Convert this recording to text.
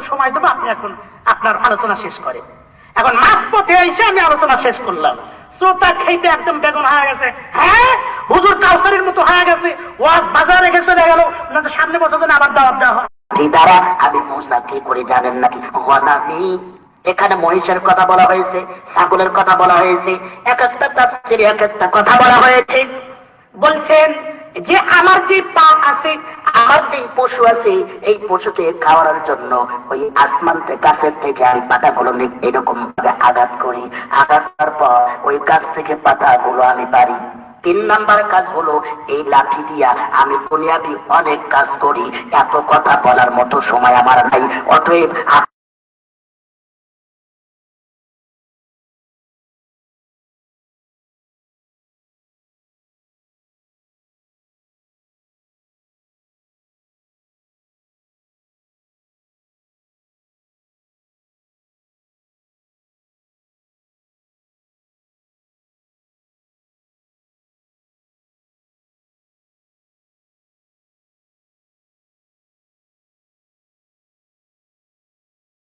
সময় দেবো, আপনি এখন আপনার আলোচনা শেষ করেন। এখন মাঝপথে এসে আমি আলোচনা শেষ করলাম, শ্রোতা খেতে একদম বেগুন হয়ে গেছে। হ্যাঁ, হুজুর কাউসারের মতো হয়ে গেছে, ওয়াজ বাজারে রেখে চলে গেল, না তো সামনে বছর যেন আবার দাওয়াত দেওয়া হয়। দ্বারা আমি মুসা কি করে জানেন নাকি? গনামি, এখানে মহিষের কথা বলা হয়েছে, ছাগলের কথা বলা হয়েছে, এক একটা তাফসীরে এক একটা কথা বলা হয়েছে। বলছেন যে আমার যে পা আছে, আমার যে পশু আছে, এই পশুকে খাওয়ানোর জন্য ওই আসমান থেকে গাছের থেকে আমি পাতাগুলো এরকম ভাবে আঘাত করি, আঘাত করার পর ওই গাছ থেকে পাতাগুলো আমি পারি। 3 নাম্বার কাজ হলো এই লাঠি দিয়া আমি দুনিয়াবি অনেক কাজ করি। এত কথা বলার মতো সময় আমার নাই, অতএব